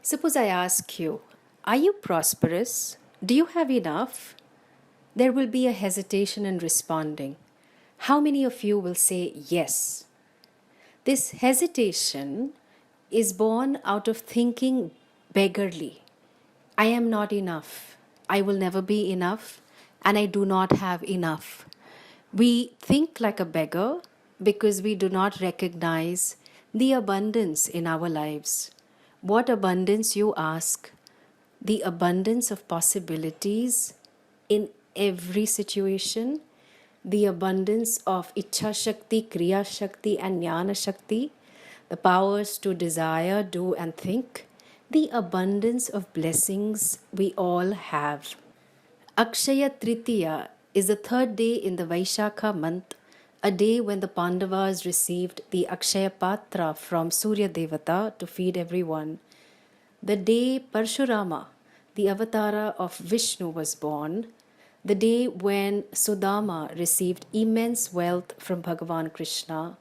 Suppose I ask you, are you prosperous? Do you have enough? There will be a hesitation in responding. How many of you will say yes? This hesitation is born out of thinking beggarly. I am not enough. I will never be enough, and I do not have enough. We think like a beggar because we do not recognize the abundance in our lives. What abundance, you ask? The abundance of possibilities in every situation, the abundance of Ichha Shakti, Kriya Shakti, and Jnana Shakti, the powers to desire, do, and think, the abundance of blessings we all have. Akshaya Tritiya is the third day in the Vaishakha month, a day when the Pandavas received the Akshaya Patra from Surya Devata to feed everyone. The day Parshurama, the avatara of Vishnu, was born. The day when Sudama received immense wealth from Bhagavan Krishna.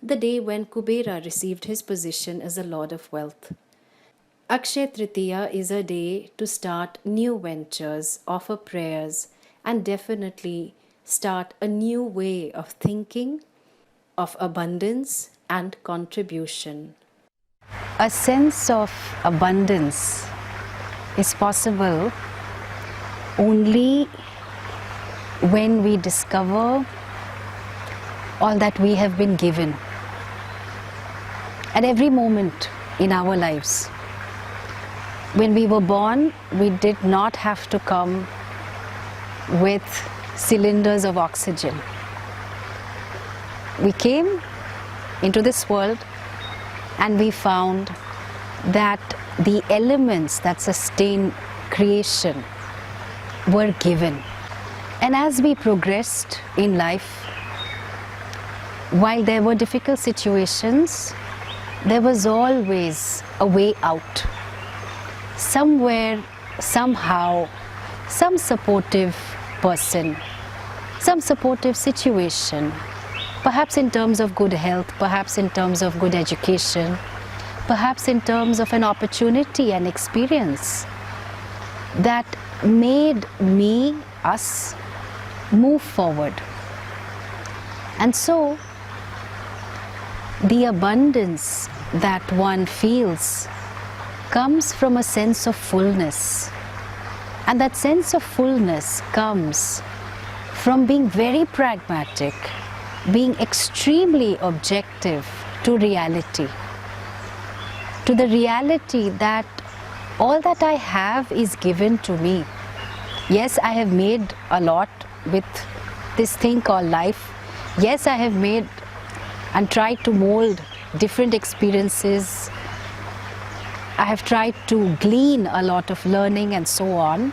The day when Kubera received his position as the Lord of Wealth. Akshaya Tritiya is a day to start new ventures, offer prayers, and definitely start a new way of thinking, of abundance and contribution. A sense of abundance is possible only when we discover all that we have been given at every moment in our lives. When we were born, we did not have to come with cylinders of oxygen. We came into this world and we found that the elements that sustain creation were given. And as we progressed in life, while there were difficult situations, there was always a way out. Somewhere, somehow, some supportive person, some supportive situation, perhaps in terms of good health, perhaps in terms of good education, perhaps in terms of an opportunity and experience that made me, us, move forward. And so, the abundance that one feels comes from a sense of fullness. And that sense of fullness comes from being very pragmatic, being extremely objective to reality. To the reality that all that I have is given to me. Yes, I have made a lot with this thing called life. Yes, I have made and tried to mold different experiences. I have tried to glean a lot of learning and so on.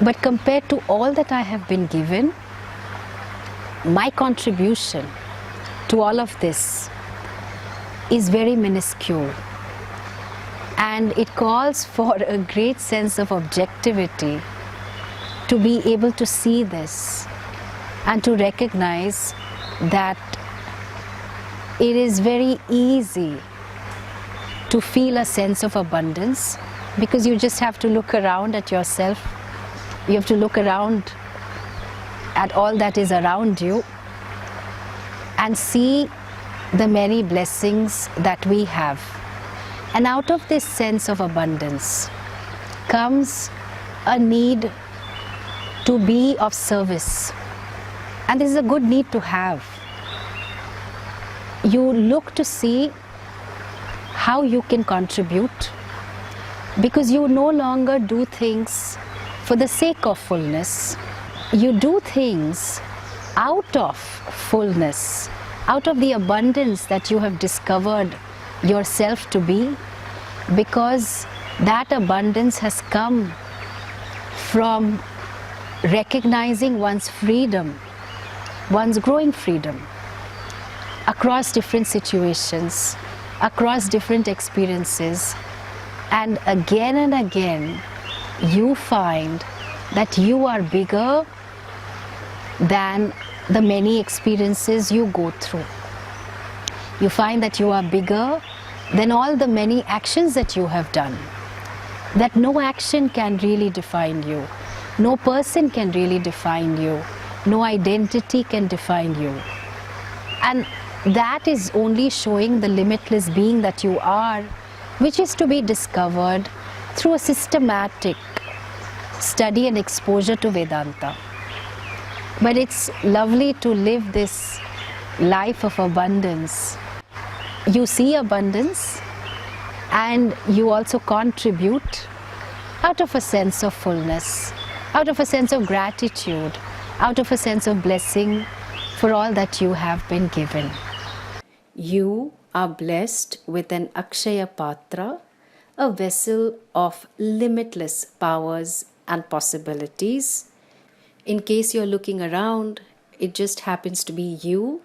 But compared to all that I have been given, my contribution to all of this is very minuscule. And it calls for a great sense of objectivity to be able to see this and to recognize that it is very easy to feel a sense of abundance because you just have to look around at yourself. You have to look around at all that is around you and see the many blessings that we have. And out of this sense of abundance comes a need to be of service. And this is a good need to have. You look to see how you can contribute because you no longer do things for the sake of fullness. You do things out of fullness, out of the abundance that you have discovered yourself to be, because that abundance has come from recognizing one's freedom, one's growing freedom across different situations, across different experiences, and again you find that you are bigger than the many experiences you go through. You find that you are bigger than all the many actions that you have done. That no action can really define you, no person can really define you, no identity can define you. And that is only showing the limitless being that you are, which is to be discovered through a systematic study and exposure to Vedanta. But it's lovely to live this life of abundance. You see abundance and you also contribute out of a sense of fullness, out of a sense of gratitude, out of a sense of blessing for all that you have been given. You are blessed with an Akshaya Patra, a vessel of limitless powers and possibilities. In case you're looking around, it just happens to be you,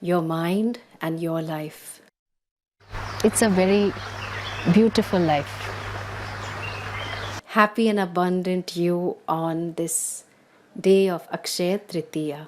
your mind, and your life. It's a very beautiful life. Happy and abundant you on this day of Akshaya Tritiya.